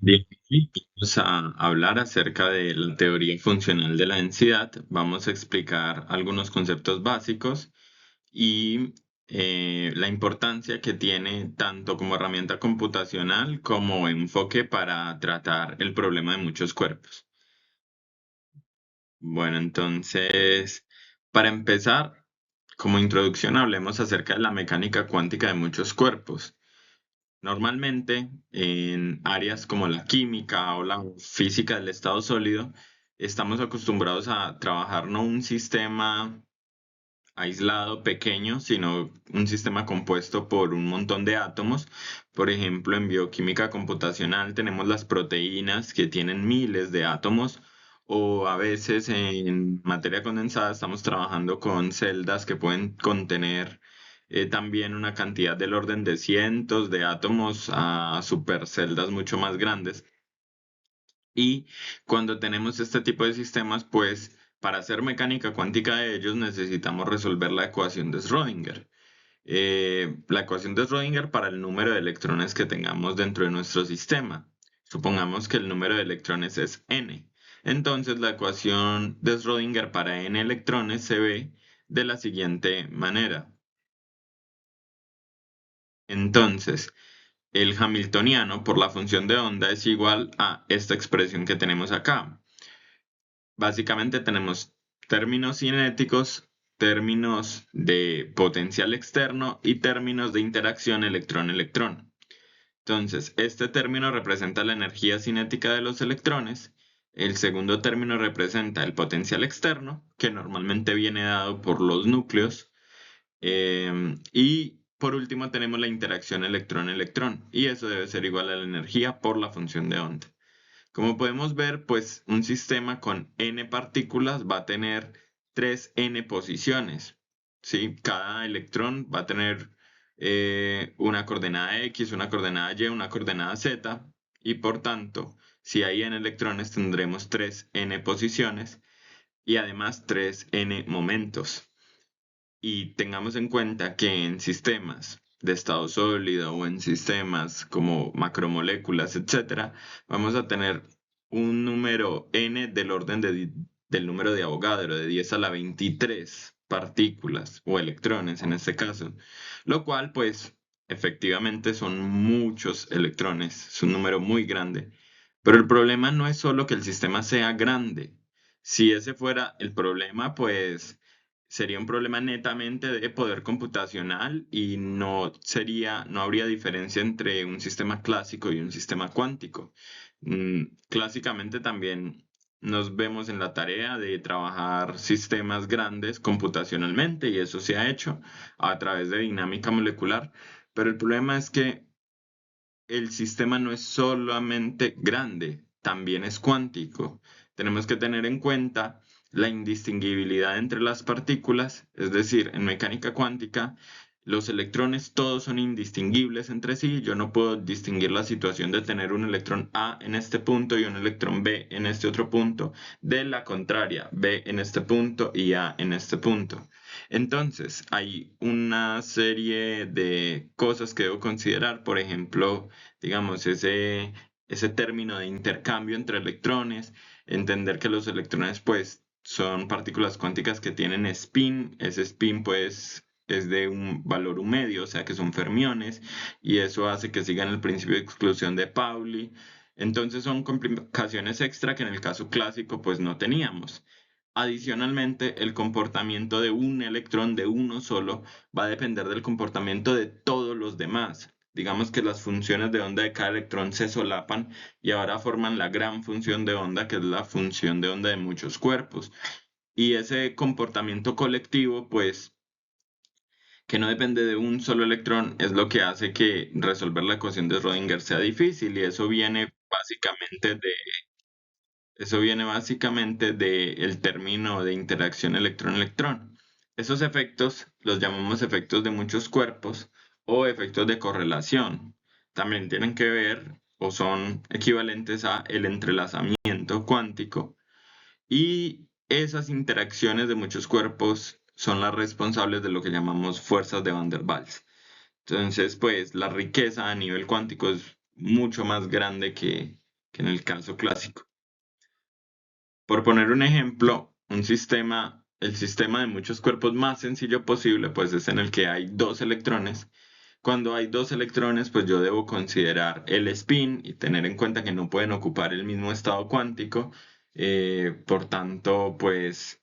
Bien, vamos a hablar acerca de la teoría funcional de la densidad. Vamos a explicar algunos conceptos básicos y la importancia que tiene tanto como herramienta computacional como enfoque para tratar el problema de muchos cuerpos. Bueno, entonces, para empezar, como introducción, hablemos acerca de la mecánica cuántica de muchos cuerpos. Normalmente, en áreas como la química o la física del estado sólido, estamos acostumbrados a trabajar no un sistema aislado, pequeño, sino un sistema compuesto por un montón de átomos. Por ejemplo, en bioquímica computacional tenemos las proteínas que tienen miles de átomos, o a veces en materia condensada estamos trabajando con celdas que pueden contener también una cantidad del orden de cientos de átomos a superceldas mucho más grandes. Y cuando tenemos este tipo de sistemas, pues para hacer mecánica cuántica de ellos necesitamos resolver la ecuación de Schrödinger. La ecuación de Schrödinger para el número de electrones que tengamos dentro de nuestro sistema. Supongamos que el número de electrones es n. Entonces la ecuación de Schrödinger para n electrones se ve de la siguiente manera. Entonces, el hamiltoniano por la función de onda es igual a esta expresión que tenemos acá. Básicamente tenemos términos cinéticos, términos de potencial externo y términos de interacción electrón-electrón. Entonces, este término representa la energía cinética de los electrones. El segundo término representa el potencial externo, que normalmente viene dado por los núcleos. Y por último tenemos la interacción electrón-electrón, y eso debe ser igual a la energía por la función de onda. Como podemos ver, pues un sistema con n partículas va a tener 3n posiciones, ¿sí? Cada electrón va a tener una coordenada x, una coordenada y, una coordenada z, y por tanto, si hay n electrones, tendremos 3n posiciones y además 3n momentos. Y tengamos en cuenta que en sistemas de estado sólido o en sistemas como macromoléculas, etcétera, vamos a tener un número n del orden del número de Avogadro, de 10 a la 23 partículas o electrones en este caso, lo cual pues efectivamente son muchos electrones, es un número muy grande. Pero el problema no es solo que el sistema sea grande. Si ese fuera el problema, pues sería un problema netamente de poder computacional y no habría diferencia entre un sistema clásico y un sistema cuántico. Clásicamente también nos vemos en la tarea de trabajar sistemas grandes computacionalmente, y eso se ha hecho a través de dinámica molecular, pero el problema es que el sistema no es solamente grande, también es cuántico. Tenemos que tener en cuenta la indistinguibilidad entre las partículas, es decir, en mecánica cuántica, los electrones todos son indistinguibles entre sí. Yo no puedo distinguir la situación de tener un electrón A en este punto y un electrón B en este otro punto, de la contraria, B en este punto y A en este punto. Entonces, hay una serie de cosas que debo considerar, por ejemplo, digamos, ese término de intercambio entre electrones, entender que los electrones pues son partículas cuánticas que tienen spin. Ese spin pues es de un valor un medio, o sea que son fermiones, y eso hace que sigan el principio de exclusión de Pauli. Entonces son complicaciones extra que en el caso clásico pues no teníamos. Adicionalmente, el comportamiento de un electrón de uno solo va a depender del comportamiento de todos los demás. Digamos que las funciones de onda de cada electrón se solapan y ahora forman la gran función de onda, que es la función de onda de muchos cuerpos. Y ese comportamiento colectivo, pues, que no depende de un solo electrón, es lo que hace que resolver la ecuación de Schrödinger sea difícil. Y eso viene básicamente del término de interacción electrón-electrón. Esos efectos los llamamos efectos de muchos cuerpos o efectos de correlación. También tienen que ver o son equivalentes a el entrelazamiento cuántico, y esas interacciones de muchos cuerpos son las responsables de lo que llamamos fuerzas de Van der Waals. Entonces, pues la riqueza a nivel cuántico es mucho más grande que en el caso clásico. Por poner un ejemplo, el sistema de muchos cuerpos más sencillo posible, pues es en el que hay dos electrones. Cuando hay dos electrones, pues yo debo considerar el spin y tener en cuenta que no pueden ocupar el mismo estado cuántico. Por tanto, pues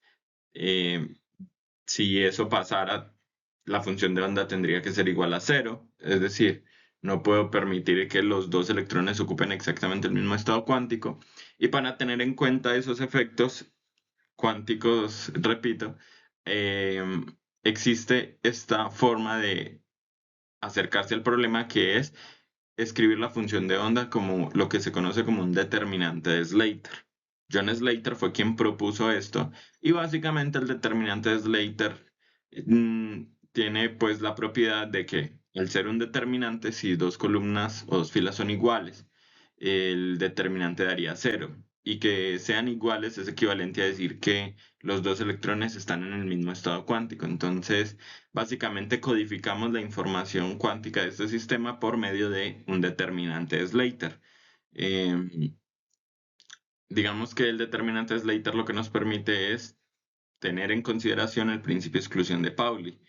eh, si eso pasara, la función de onda tendría que ser igual a cero. Es decir, no puedo permitir que los dos electrones ocupen exactamente el mismo estado cuántico. Y para tener en cuenta esos efectos cuánticos, repito, eh, existe esta forma de acercarse al problema, que es escribir la función de onda como lo que se conoce como un determinante de Slater. John Slater fue quien propuso esto, y básicamente el determinante de Slater tiene pues la propiedad de que al ser un determinante, si dos columnas o dos filas son iguales, el determinante daría cero. Y que sean iguales es equivalente a decir que los dos electrones están en el mismo estado cuántico. Entonces, básicamente codificamos la información cuántica de este sistema por medio de un determinante de Slater. Eh, digamos que el determinante de Slater lo que nos permite es tener en consideración el principio de exclusión de Pauli.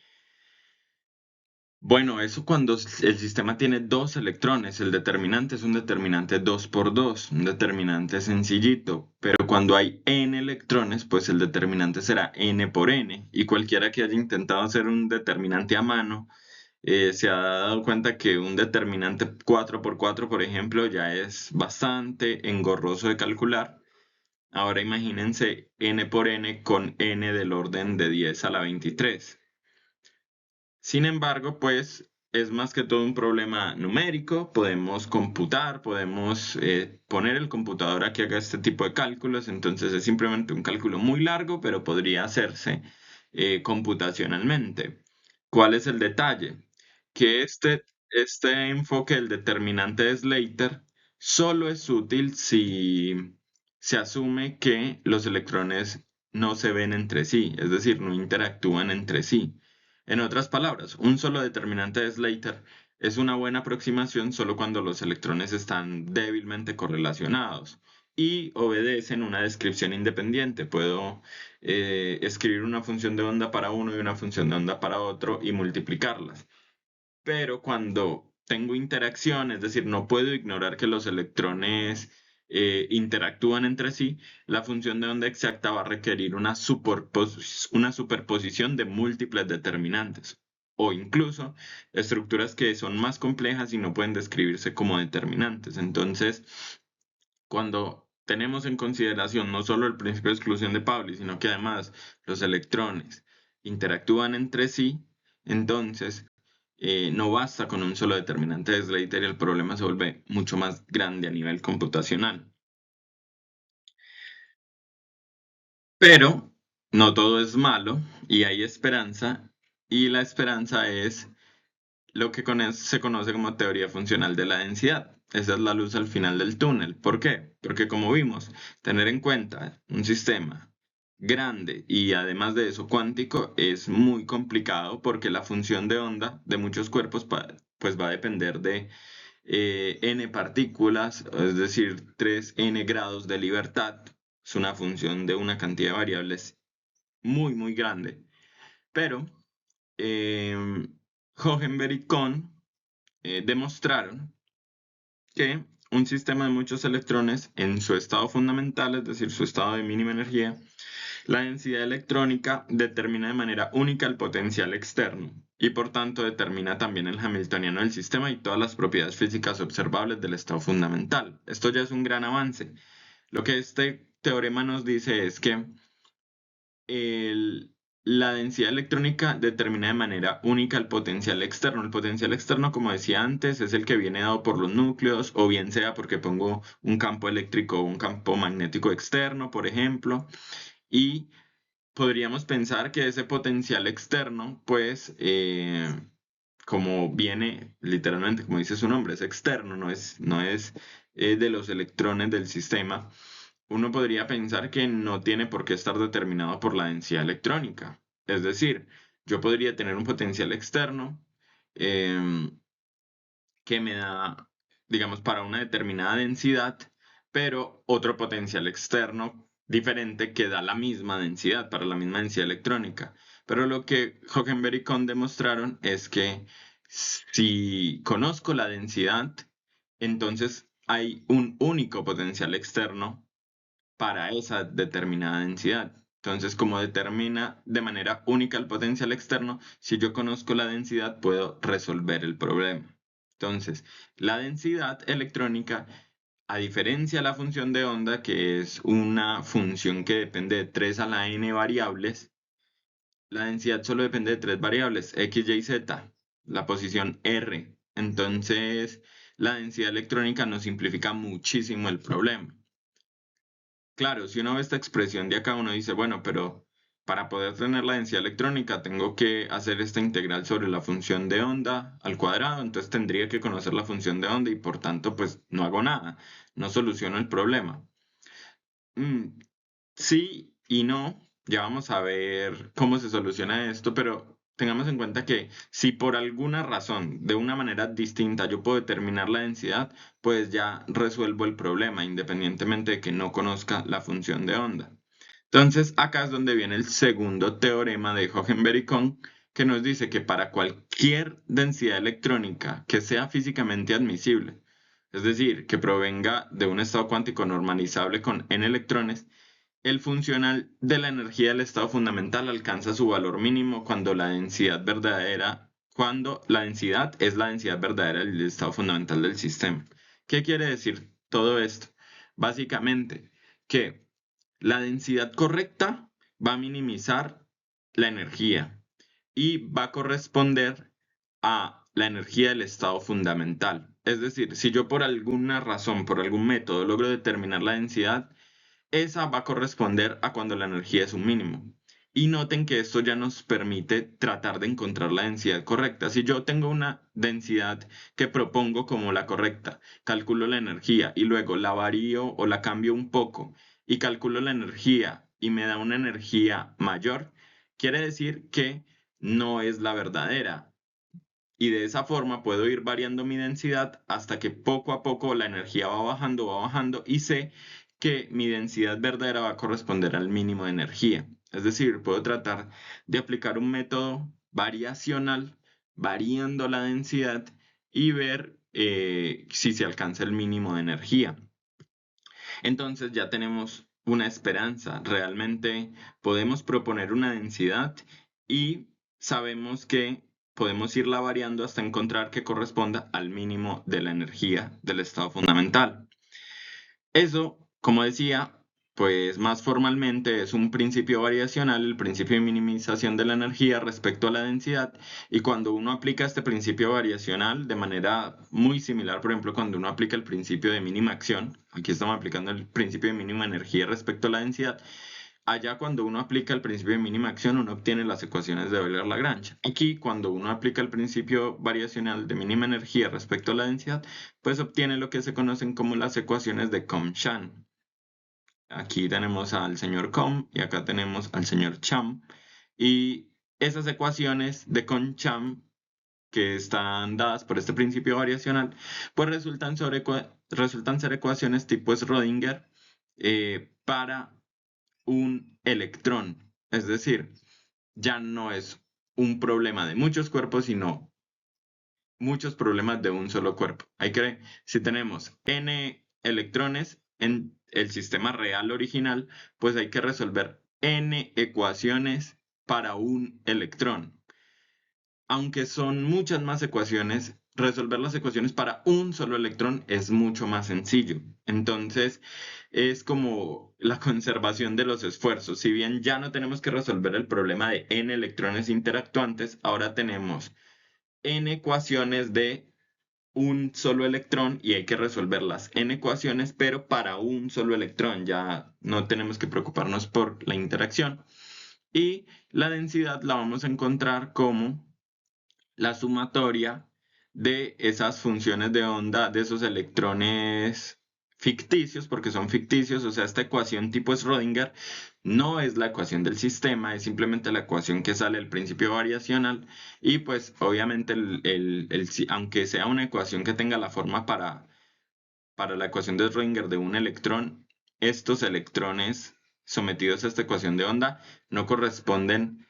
Bueno, eso cuando el sistema tiene dos electrones, el determinante es un determinante 2 por 2, un determinante sencillito, pero cuando hay n electrones, pues el determinante será n por n, y cualquiera que haya intentado hacer un determinante a mano, se ha dado cuenta que un determinante 4 por 4, por ejemplo, ya es bastante engorroso de calcular. Ahora imagínense n por n con n del orden de 10 a la 23. Sin embargo, pues es más que todo un problema numérico. Podemos computar, podemos poner el computador a que haga este tipo de cálculos. Entonces es simplemente un cálculo muy largo, pero podría hacerse computacionalmente. ¿Cuál es el detalle? Que este enfoque del determinante de Slater solo es útil si se asume que los electrones no se ven entre sí, es decir, no interactúan entre sí. En otras palabras, un solo determinante de Slater es una buena aproximación solo cuando los electrones están débilmente correlacionados y obedecen una descripción independiente. Puedo escribir una función de onda para uno y una función de onda para otro y multiplicarlas. Pero cuando tengo interacción, es decir, no puedo ignorar que los electrones interactúan entre sí, la función de onda exacta va a requerir una superposición de múltiples determinantes, o incluso estructuras que son más complejas y no pueden describirse como determinantes. Entonces, cuando tenemos en consideración no solo el principio de exclusión de Pauli, sino que además los electrones interactúan entre sí, entonces no basta con un solo determinante de Slater y el problema se vuelve mucho más grande a nivel computacional. Pero no todo es malo y hay esperanza, y la esperanza es lo que se conoce como teoría funcional de la densidad. Esa es la luz al final del túnel. ¿Por qué? Porque como vimos, tener en cuenta un sistema grande y además de eso cuántico es muy complicado, porque la función de onda de muchos cuerpos pues va a depender de n partículas, es decir, 3n grados de libertad. Es una función de una cantidad de variables muy, muy grande. Pero Hohenberg y Kohn demostraron que un sistema de muchos electrones en su estado fundamental, es decir, su estado de mínima energía, la densidad electrónica determina de manera única el potencial externo y por tanto determina también el hamiltoniano del sistema y todas las propiedades físicas observables del estado fundamental. Esto ya es un gran avance. Lo que este teorema nos dice es que el- la densidad electrónica determina de manera única el potencial externo. El potencial externo, como decía antes, es el que viene dado por los núcleos, o bien sea porque pongo un campo eléctrico o un campo magnético externo, por ejemplo. Y podríamos pensar que ese potencial externo, pues, como viene literalmente, como dice su nombre, es externo, no es de los electrones del sistema, uno podría pensar que no tiene por qué estar determinado por la densidad electrónica. Es decir, yo podría tener un potencial externo em, que me da, digamos, para una determinada densidad, pero otro potencial externo diferente que da la misma densidad, para la misma densidad electrónica. Pero lo que Hockenberg y Kohn demostraron es que si conozco la densidad, entonces hay un único potencial externo para esa determinada densidad. Entonces, como determina de manera única el potencial externo, si yo conozco la densidad, puedo resolver el problema. Entonces, la densidad electrónica, a diferencia de la función de onda, que es una función que depende de 3 a la n variables, la densidad solo depende de 3 variables, x, y, z, la posición r. Entonces, la densidad electrónica nos simplifica muchísimo el problema. Claro, si uno ve esta expresión de acá, uno dice, bueno, pero para poder tener la densidad electrónica tengo que hacer esta integral sobre la función de onda al cuadrado, entonces tendría que conocer la función de onda y por tanto pues no hago nada, no soluciono el problema. Sí y no, ya vamos a ver cómo se soluciona esto, pero tengamos en cuenta que si por alguna razón, de una manera distinta, yo puedo determinar la densidad, pues ya resuelvo el problema, independientemente de que no conozca la función de onda. Entonces, acá es donde viene el segundo teorema de Hockenberg y Kohn, que nos dice que para cualquier densidad electrónica que sea físicamente admisible, es decir, que provenga de un estado cuántico normalizable con n electrones, el funcional de la energía del estado fundamental alcanza su valor mínimo cuando la densidad es la densidad verdadera del estado fundamental del sistema. ¿Qué quiere decir todo esto? Básicamente, que la densidad correcta va a minimizar la energía y va a corresponder a la energía del estado fundamental. Es decir, si yo por alguna razón, por algún método logro determinar la densidad, esa va a corresponder a cuando la energía es un mínimo. Y noten que esto ya nos permite tratar de encontrar la densidad correcta. Si yo tengo una densidad que propongo como la correcta, calculo la energía y luego la varío o la cambio un poco y calculo la energía y me da una energía mayor, quiere decir que no es la verdadera. Y de esa forma puedo ir variando mi densidad hasta que poco a poco la energía va bajando y sé que mi densidad verdadera va a corresponder al mínimo de energía. Es decir, puedo tratar de aplicar un método variacional, variando la densidad y ver si se alcanza el mínimo de energía. Entonces ya tenemos una esperanza. Realmente podemos proponer una densidad y sabemos que podemos irla variando hasta encontrar que corresponda al mínimo de la energía del estado fundamental. Eso, como decía, pues más formalmente es un principio variacional, el principio de minimización de la energía respecto a la densidad. Y cuando uno aplica este principio variacional de manera muy similar, por ejemplo, cuando uno aplica el principio de mínima acción, aquí estamos aplicando el principio de mínima energía respecto a la densidad. Allá cuando uno aplica el principio de mínima acción, uno obtiene las ecuaciones de Euler-Lagrange. Aquí cuando uno aplica el principio variacional de mínima energía respecto a la densidad, pues obtiene lo que se conocen como las ecuaciones de Kohn-Sham. Aquí tenemos al señor Kohn y acá tenemos al señor Sham. Y esas ecuaciones de Kohn-Sham que están dadas por este principio variacional, pues resultan ser ecuaciones tipo Schrödinger para un electrón. Es decir, ya no es un problema de muchos cuerpos, sino muchos problemas de un solo cuerpo. Si tenemos n electrones en el sistema real original, pues hay que resolver n ecuaciones para un electrón. Aunque son muchas más ecuaciones, resolver las ecuaciones para un solo electrón es mucho más sencillo. Entonces, es como la conservación de los esfuerzos. Si bien ya no tenemos que resolver el problema de n electrones interactuantes, ahora tenemos n ecuaciones de un solo electrón y hay que resolver las n ecuaciones, pero para un solo electrón. Ya no tenemos que preocuparnos por la interacción. Y la densidad la vamos a encontrar como la sumatoria de esas funciones de onda de esos electrones ficticios, porque son ficticios, o sea, esta ecuación tipo Schrödinger no es la ecuación del sistema, es simplemente la ecuación que sale del principio variacional y pues obviamente aunque sea una ecuación que tenga la forma para la ecuación de Schrödinger de un electrón, estos electrones sometidos a esta ecuación de onda no corresponden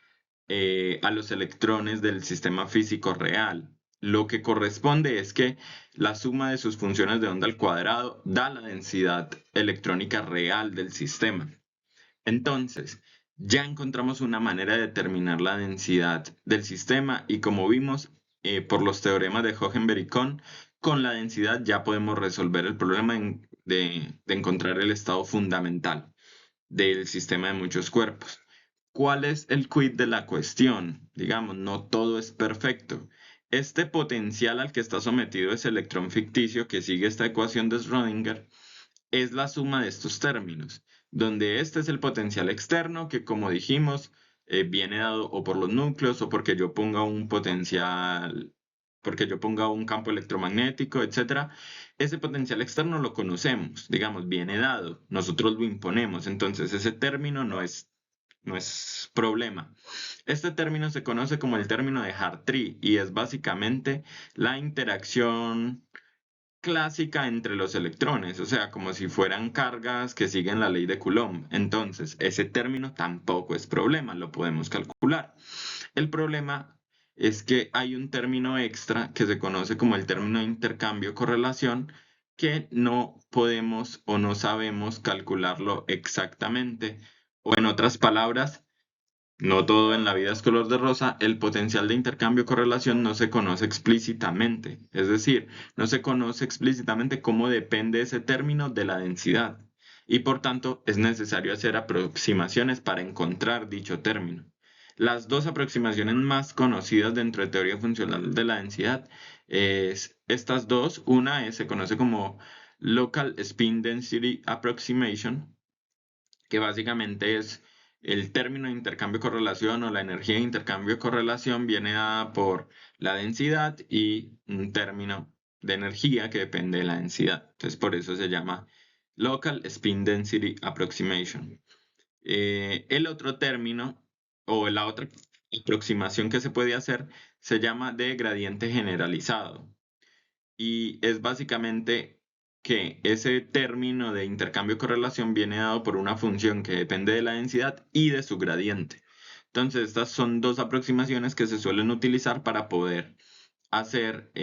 a los electrones del sistema físico real. Lo que corresponde es que la suma de sus funciones de onda al cuadrado da la densidad electrónica real del sistema. Entonces, ya encontramos una manera de determinar la densidad del sistema y como vimos por los teoremas de Hohenberg y Kohn, con la densidad ya podemos resolver el problema de encontrar el estado fundamental del sistema de muchos cuerpos. ¿Cuál es el quid de la cuestión? Digamos, no todo es perfecto. Este potencial al que está sometido ese electrón ficticio que sigue esta ecuación de Schrödinger es la suma de estos términos, donde este es el potencial externo que, como dijimos, viene dado o por los núcleos o porque yo ponga un potencial, porque yo ponga un campo electromagnético, etc. Ese potencial externo lo conocemos, digamos, viene dado, nosotros lo imponemos, entonces ese término no es problema. Este término se conoce como el término de Hartree y es básicamente la interacción clásica entre los electrones, o sea, como si fueran cargas que siguen la ley de Coulomb. Entonces, ese término tampoco es problema, lo podemos calcular. El problema es que hay un término extra que se conoce como el término de intercambio-correlación que no podemos o no sabemos calcularlo exactamente. O en otras palabras, no todo en la vida es color de rosa, el potencial de intercambio-correlación no se conoce explícitamente, es decir, no se conoce explícitamente cómo depende ese término de la densidad, y por tanto es necesario hacer aproximaciones para encontrar dicho término. Las dos aproximaciones más conocidas dentro de teoría funcional de la densidad es estas dos. Una se conoce como Local Spin Density Approximation, que básicamente es el término de intercambio-correlación o la energía de intercambio-correlación viene dada por la densidad y un término de energía que depende de la densidad. Entonces por eso se llama Local Spin Density Approximation. El otro término o la otra aproximación que se puede hacer se llama de gradiente generalizado y es básicamente que ese término de intercambio-correlación viene dado por una función que depende de la densidad y de su gradiente. Entonces, estas son dos aproximaciones que se suelen utilizar para poder hacer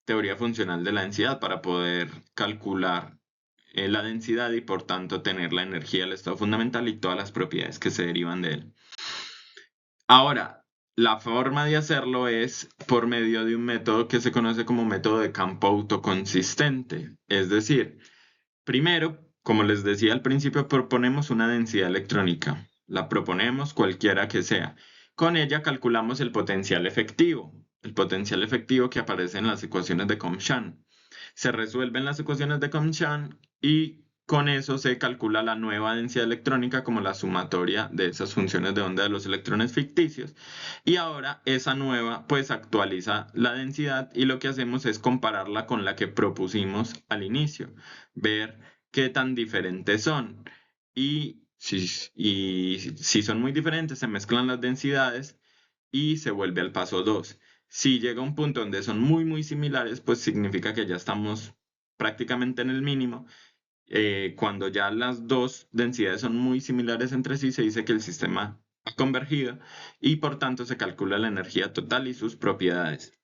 teoría funcional de la densidad, para poder calcular la densidad y por tanto tener la energía del estado fundamental y todas las propiedades que se derivan de él. Ahora, la forma de hacerlo es por medio de un método que se conoce como método de campo autoconsistente. Es decir, primero, como les decía al principio, proponemos una densidad electrónica. La proponemos cualquiera que sea. Con ella calculamos el potencial efectivo. El potencial efectivo que aparece en las ecuaciones de Comchan. Se resuelven las ecuaciones de Comchan y con eso se calcula la nueva densidad electrónica como la sumatoria de esas funciones de onda de los electrones ficticios. Y ahora esa nueva pues actualiza la densidad y lo que hacemos es compararla con la que propusimos al inicio, ver qué tan diferentes son. Y si son muy diferentes, se mezclan las densidades y se vuelve al paso 2. Si llega un punto donde son muy, muy similares, pues significa que ya estamos prácticamente en el mínimo. Cuando ya las dos densidades son muy similares entre sí, se dice que el sistema ha convergido y por tanto se calcula la energía total y sus propiedades.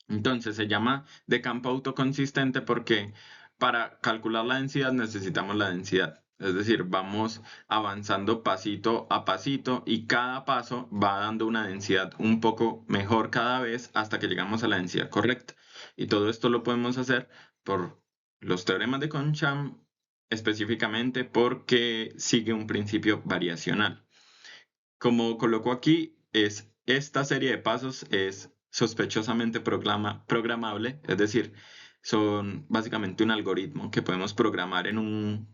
Entonces se llama de campo autoconsistente porque para calcular la densidad necesitamos la densidad. Es decir, vamos avanzando pasito a pasito y cada paso va dando una densidad un poco mejor cada vez hasta que llegamos a la densidad correcta. Y todo esto lo podemos hacer por los teoremas de Comchan, específicamente porque sigue un principio variacional. Como coloco aquí, esta serie de pasos es sospechosamente programable, es decir, son básicamente un algoritmo que podemos programar en un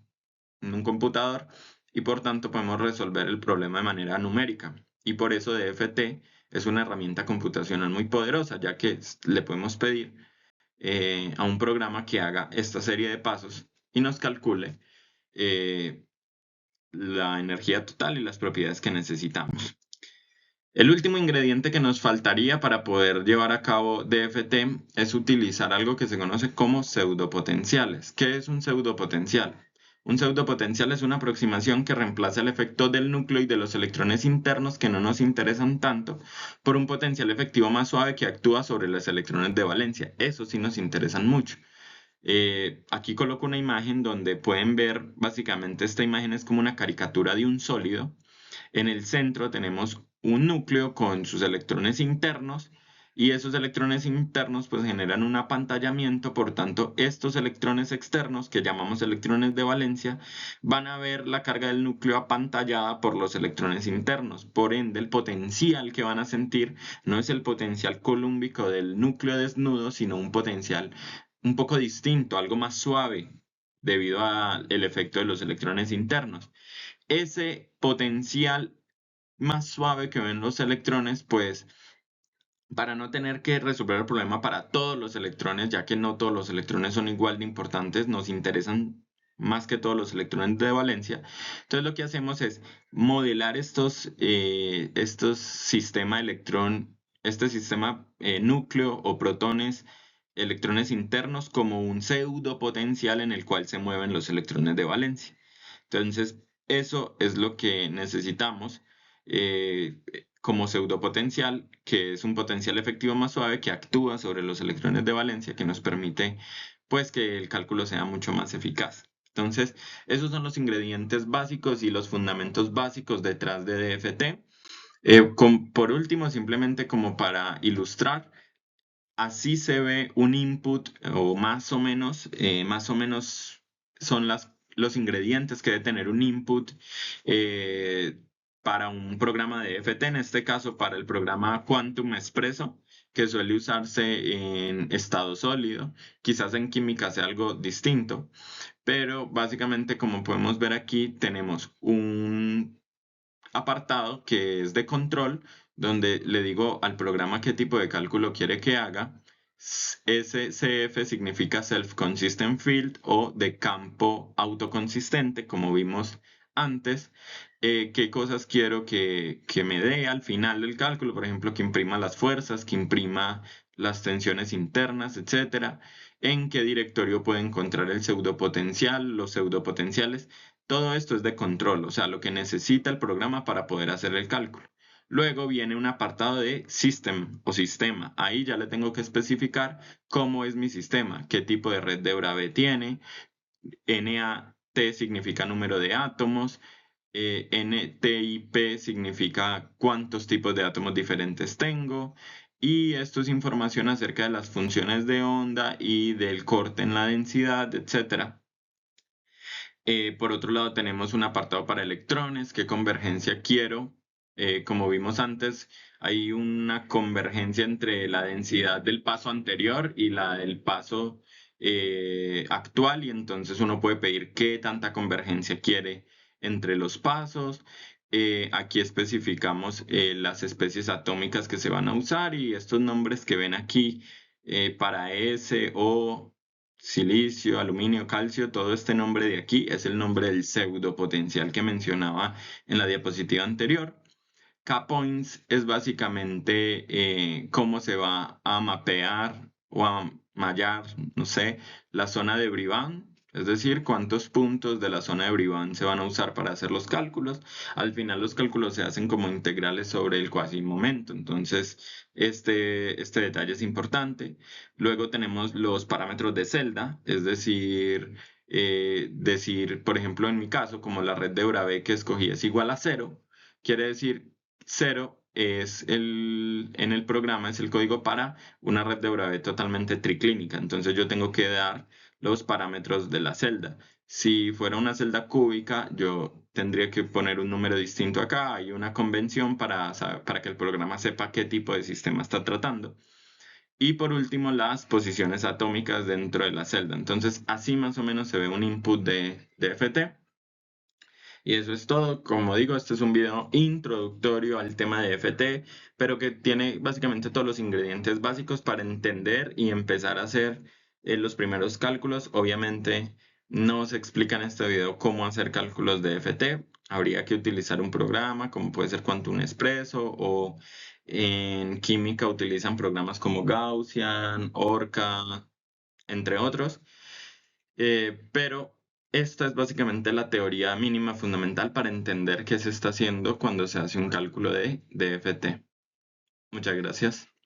computador y por tanto podemos resolver el problema de manera numérica. Y por eso DFT es una herramienta computacional muy poderosa, ya que le podemos pedir a un programa que haga esta serie de pasos y nos calcule la energía total y las propiedades que necesitamos. El último ingrediente que nos faltaría para poder llevar a cabo DFT es utilizar algo que se conoce como pseudopotenciales. ¿Qué es un pseudopotencial? Un pseudopotencial es una aproximación que reemplaza el efecto del núcleo y de los electrones internos que no nos interesan tanto por un potencial efectivo más suave que actúa sobre los electrones de valencia. Eso sí nos interesan mucho. Aquí coloco una imagen donde pueden ver, básicamente esta imagen es como una caricatura de un sólido. En el centro tenemos un núcleo con sus electrones internos y esos electrones internos pues generan un apantallamiento, por tanto estos electrones externos que llamamos electrones de valencia van a ver la carga del núcleo apantallada por los electrones internos. Por ende, el potencial que van a sentir no es el potencial colúmbico del núcleo desnudo, sino un potencial un poco distinto, algo más suave debido al efecto de los electrones internos. Ese potencial más suave que ven los electrones, pues para no tener que resolver el problema para todos los electrones, ya que no todos los electrones son igual de importantes, nos interesan más que todos los electrones de valencia. Entonces lo que hacemos es modelar estos sistema electrón, este sistema núcleo o protones, electrones internos como un pseudo potencial en el cual se mueven los electrones de valencia. Entonces, eso es lo que necesitamos como pseudopotencial, que es un potencial efectivo más suave que actúa sobre los electrones de valencia, que nos permite pues que el cálculo sea mucho más eficaz. Entonces, esos son los ingredientes básicos y los fundamentos básicos detrás de DFT. Por último, simplemente como para ilustrar, así se ve un input o más o menos son los ingredientes que debe tener un input eh, para un programa de FT, en este caso para el programa Quantum Espresso, que suele usarse en estado sólido. Quizás en química sea algo distinto, pero básicamente como podemos ver aquí tenemos un apartado que es de control, donde le digo al programa qué tipo de cálculo quiere que haga. SCF significa Self-Consistent Field o de campo autoconsistente, como vimos antes. Qué cosas quiero que me dé al final del cálculo, por ejemplo, que imprima las fuerzas, que imprima las tensiones internas, etcétera. En qué directorio puedo encontrar el pseudopotencial, los pseudopotenciales. Todo esto es de control, o sea, lo que necesita el programa para poder hacer el cálculo. Luego viene un apartado de System o sistema. Ahí ya le tengo que especificar cómo es mi sistema, qué tipo de red de Bravais tiene. NAT significa número de átomos. NTIP significa cuántos tipos de átomos diferentes tengo. Y esto es información acerca de las funciones de onda y del corte en la densidad, etcétera. Por otro lado, tenemos un apartado para electrones, qué convergencia quiero. Como vimos antes, hay una convergencia entre la densidad del paso anterior y la del paso actual, y entonces uno puede pedir qué tanta convergencia quiere entre los pasos. Aquí especificamos las especies atómicas que se van a usar y estos nombres que ven aquí para S, O, silicio, aluminio, calcio, todo este nombre de aquí es el nombre del pseudopotencial que mencionaba en la diapositiva anterior. K-points es básicamente cómo se va a mapear o a mallar, no sé, la zona de Brivant, es decir, cuántos puntos de la zona de Brivant se van a usar para hacer los cálculos. Al final los cálculos se hacen como integrales sobre el cuasimomento, entonces este detalle es importante. Luego tenemos los parámetros de celda, es decir, por ejemplo, en mi caso, como la red de Bravais que escogí es igual a 0, quiere decir 0 es en el programa es el código para una red de Bravais totalmente triclínica. Entonces yo tengo que dar los parámetros de la celda. Si fuera una celda cúbica, yo tendría que poner un número distinto acá. Hay una convención para que el programa sepa qué tipo de sistema está tratando. Y por último, las posiciones atómicas dentro de la celda. Entonces, así más o menos se ve un input de FT. Y eso es todo. Como digo, este es un video introductorio al tema de FT, pero que tiene básicamente todos los ingredientes básicos para entender y empezar a hacer los primeros cálculos. Obviamente no se explica en este video cómo hacer cálculos de FT. habría que utilizar un programa como puede ser Quantum Espresso, o en química utilizan programas como Gaussian, Orca, entre otros. Pero esta es básicamente la teoría mínima fundamental para entender qué se está haciendo cuando se hace un cálculo de DFT. Muchas gracias.